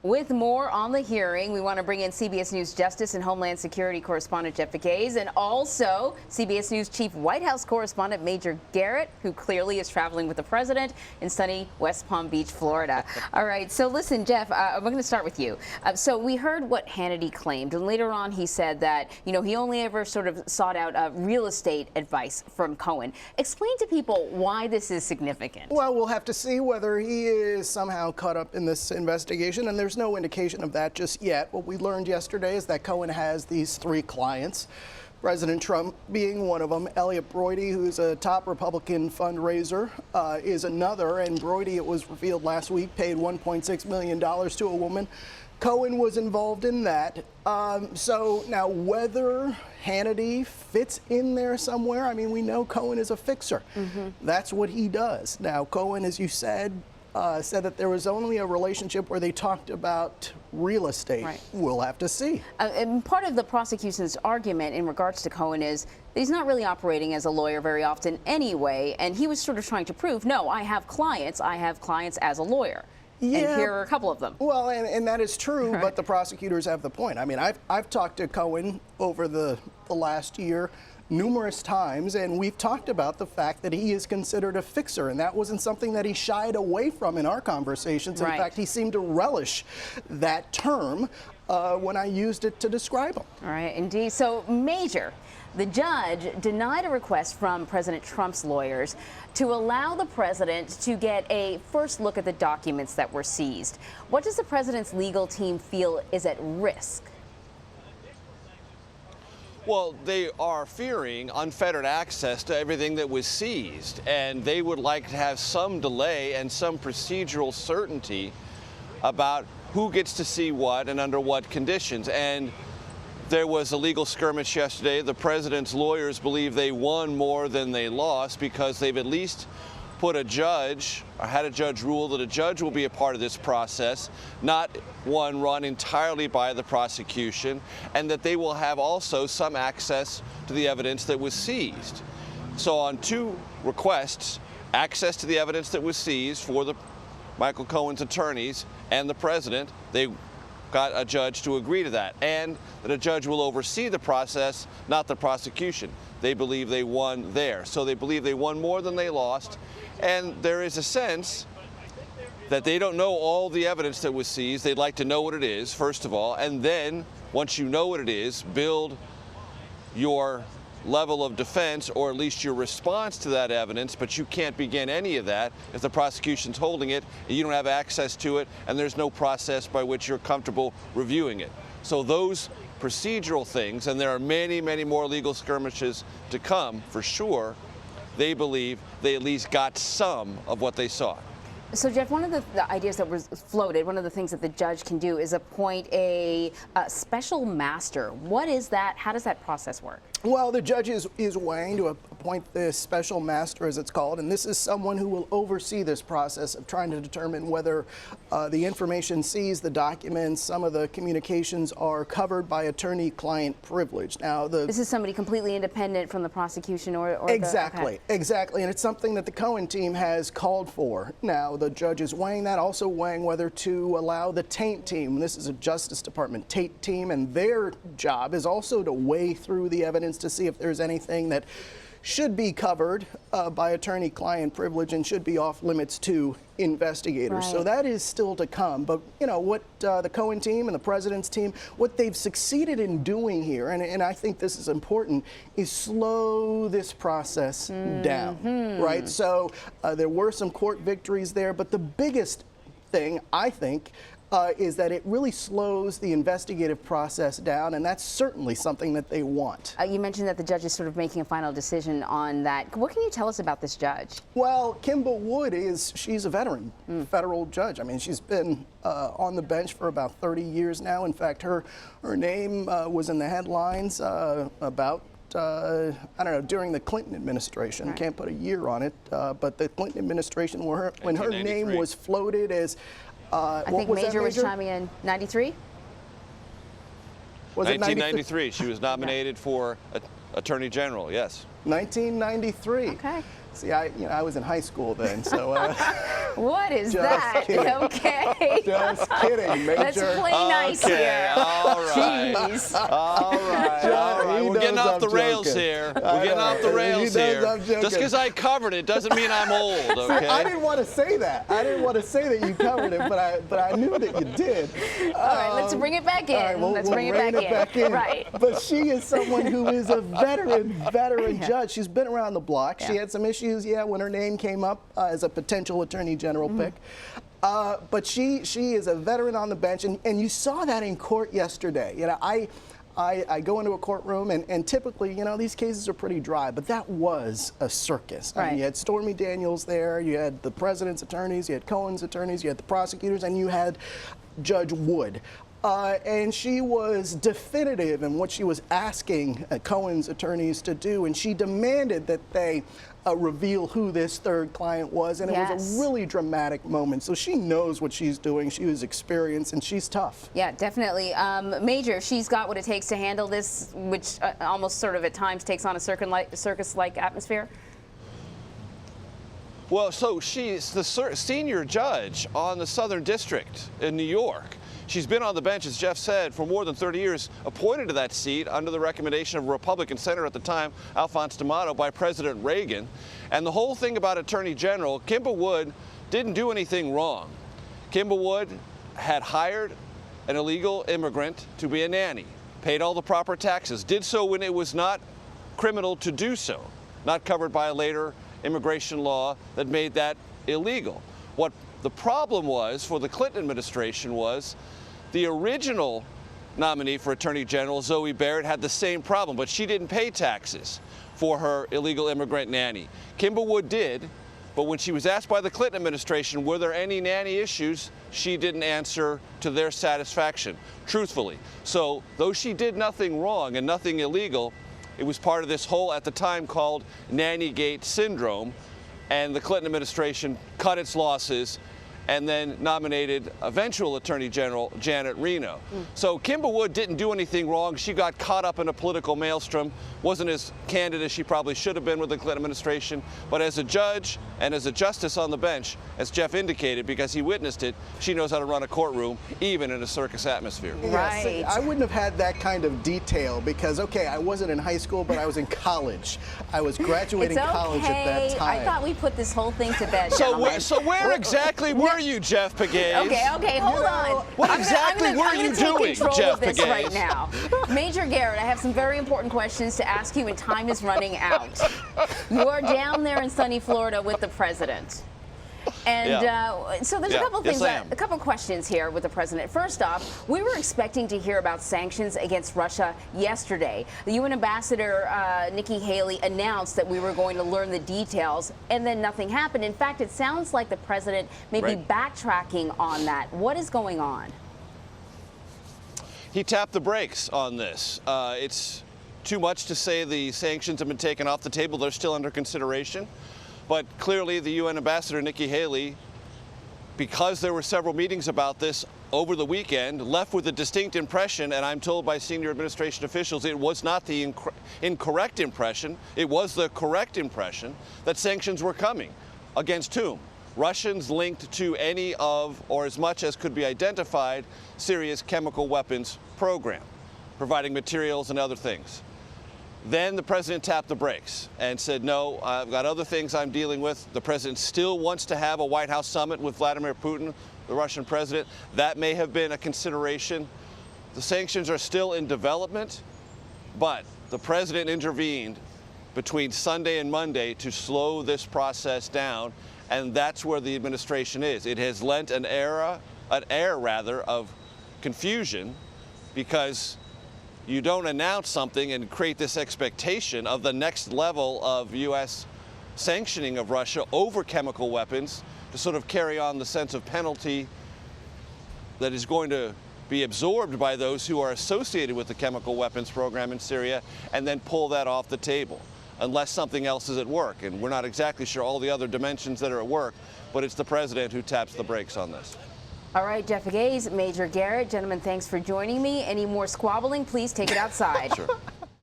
With more on the hearing, we want to bring in CBS News Justice and Homeland Security correspondent Jeff Pegues and also CBS News Chief White House correspondent Major Garrett, who clearly is traveling with the president in sunny West Palm Beach, Florida. All right, so listen, Jeff, we're going to start with you. So we heard what Hannity claimed, and later on he said that, he only ever sort of sought out real estate advice from Cohen. Explain to people why this is significant. Well, we'll have to see whether he is somehow caught up in this investigation, and there's no indication of that just yet. What we learned yesterday is that Cohen has these 3 clients, President Trump being one of them. Elliot Broidy, who's a top Republican fundraiser, is another, and Broidy, it was revealed last week, paid $1.6 million to a woman. Cohen was involved in that. So now whether Hannity fits in there somewhere, I mean, we know Cohen is a fixer. That's what he does. Now, Cohen, as you said that there was only a relationship where they talked about real estate. Right. We'll have to see. And part of the prosecution's argument in regards to Cohen is that he's not really operating as a lawyer very often anyway, and he was sort of trying to prove, no, I have clients as a lawyer. Yeah. And here are a couple of them. Well, and that is true, Right. but the prosecutors have the point. I mean, I've talked to Cohen over the last year numerous times, and we've talked about the fact that he is considered a fixer, and that wasn't something that he shied away from in our conversations. Right. In fact, he seemed to relish that term when I used it to describe him. All right, indeed. So, Major, the judge denied a request from President Trump's lawyers to allow the president to get a first look at the documents that were seized. What does the president's legal team feel is at risk? Well, they are fearing unfettered access to everything that was seized, and they would like to have some delay and some procedural certainty about who gets to see what and under what conditions. And there was a legal skirmish yesterday. The president's lawyers believe they won more than they lost because they've at least put a judge, or had a judge rule that a judge will be a part of this process, not one run entirely by the prosecution, and that they will have also some access to the evidence that was seized. So on 2 requests, access to the evidence that was seized for the Michael Cohen's attorneys and the president, they got a judge to agree to that, and that a judge will oversee the process, not the prosecution. They believe they won there. So they believe they won more than they lost. And there is a sense that they don't know all the evidence that was seized. They'd like to know what it is, first of all, and then once you know what it is, build your level of defense, or at least your response to that evidence, but you can't begin any of that if the prosecution's holding it, and you don't have access to it, and there's no process by which you're comfortable reviewing it. So those procedural things, and there are many, many more legal skirmishes to come, for sure, they believe they at least got some of what they saw. So, Jeff, one of the ideas that was floated, one of the things that the judge can do is appoint a special master. What is that? How does that process work? Well, the judge is weighing to appoint this special master, as it's called, and this is someone who will oversee this process of trying to determine whether the information seized, the documents, some of the communications are covered by attorney-client privilege. Now, this is somebody completely independent from the prosecution, or exactly, exactly, and it's something that the Cohen team has called for. Now, the judge is weighing that, also weighing whether to allow the taint team. This is a Justice Department taint team, and their job is also to weigh through the evidence to see if there's anything that should be covered by attorney-client privilege and should be off limits to investigators. Right. So that is still to come. But what the Cohen team and the president's team, what they've succeeded in doing here, and I think this is important, is slow this process down, right? So there were some court victories there, but the biggest thing, I think, is that it really slows the investigative process down, and that's certainly something that they want. You mentioned that the judge is sort of making a final decision on that. What can you tell us about this judge? Well, Kimball Wood she's a veteran federal judge. I mean, she's been on the bench for about 30 years now. In fact, her name was in the headlines about I don't know, during the Clinton administration. Right. Can't put a year on it, but the Clinton administration, when her name was floated as I think Major was chiming in 93? Was it 1993. She was nominated for Attorney General, yes. 1993. Okay. See, I was in high school then, so What is Just that? kidding. Okay. Just kidding, Major. Let's play nice here. All right. Jeez. All right. All right. He We're getting knows off I'm the rails joking. here. I We're getting know. off the He rails knows here. I'm joking. Just because I covered it doesn't mean I'm old, okay? I didn't want to say that. I didn't want to say that you covered it, but I knew that you did. All right, let's bring it back in. All right, Let's bring it back in. Right. But she is someone who is a veteran judge. She's been around the block. She had some issues, when her name came up as a potential attorney general pick. But she is a veteran on the bench, and you saw that in court yesterday. I go into a courtroom, and typically, these cases are pretty dry, but that was a circus. Right. I mean, you had Stormy Daniels there, you had the president's attorneys, you had Cohen's attorneys, you had the prosecutors, and you had Judge Wood. And she was definitive in what she was asking Cohen's attorneys to do, and she demanded that they reveal who this third client was, and it was a really dramatic moment. So she knows what she's doing, she was experienced, and she's tough. Yeah, definitely. Major, she's got what it takes to handle this, which almost sort of at times takes on a circus-like atmosphere. Well, so she's the senior judge on the Southern District in New York. She's been on the bench, as Jeff said, for more than 30 years, appointed to that seat under the recommendation of a Republican senator at the time, Alphonse D'Amato, by President Reagan. And the whole thing about Attorney General, Kimba Wood didn't do anything wrong. Kimba Wood had hired an illegal immigrant to be a nanny, paid all the proper taxes, did so when it was not criminal to do so, not covered by a later immigration law that made that illegal. What the problem was for the Clinton administration was the original nominee for Attorney General, Zoe Barrett, had the same problem, but she didn't pay taxes for her illegal immigrant nanny. Kimba Wood did, but when she was asked by the Clinton administration, were there any nanny issues, she didn't answer to their satisfaction, truthfully. So though she did nothing wrong and nothing illegal, it was part of this whole, at the time, called Nannygate syndrome, and the Clinton administration cut its losses and then nominated eventual Attorney General Janet Reno. So Kimba Wood didn't do anything wrong. She got caught up in a political maelstrom, wasn't as candid as she probably should have been with the Clinton administration, but as a judge and as a justice on the bench, as Jeff indicated, because he witnessed it, she knows how to run a courtroom, even in a circus atmosphere. Right. See, I wouldn't have had that kind of detail because, okay, I wasn't in high school, but I was in college. I was graduating college at that time. I thought we put this whole thing to bed, So where exactly were you, Jeff Pegues? Okay, hold on. What exactly were you doing, Jeff Pegues? Pegues? Right now. Major Garrett, I have some very important questions to ask you, and time is running out. You are down there in sunny Florida with the president. And so there's a couple things, a couple questions here with the president. First off, we were expecting to hear about sanctions against Russia yesterday. The UN ambassador, Nikki Haley, announced that we were going to learn the details, and then nothing happened. In fact, it sounds like the president may be backtracking on that. What is going on? He tapped the brakes on this. It's too much to say the sanctions have been taken off the table. They're still under consideration. But clearly the UN ambassador, Nikki Haley, because there were several meetings about this over the weekend, left with a distinct impression, and I'm told by senior administration officials it was not the incorrect impression, it was the correct impression, that sanctions were coming. Against whom? Russians linked to any of, or as much as could be identified, Syria's chemical weapons program, providing materials and other things. Then the president tapped the brakes and said, no, I've got other things I'm dealing with. The president still wants to have a White House summit with Vladimir Putin, the Russian president. That may have been a consideration. The sanctions are still in development, but the president intervened between Sunday and Monday to slow this process down, and that's where the administration is. It has lent an air of confusion, because you don't announce something and create this expectation of the next level of U.S. sanctioning of Russia over chemical weapons to sort of carry on the sense of penalty that is going to be absorbed by those who are associated with the chemical weapons program in Syria, and then pull that off the table, unless something else is at work. And we're not exactly sure all the other dimensions that are at work, but it's the president who taps the brakes on this. All right, Jeff Pegues, Major Garrett, gentlemen, thanks for joining me. Any more squabbling, please take it outside. Sure.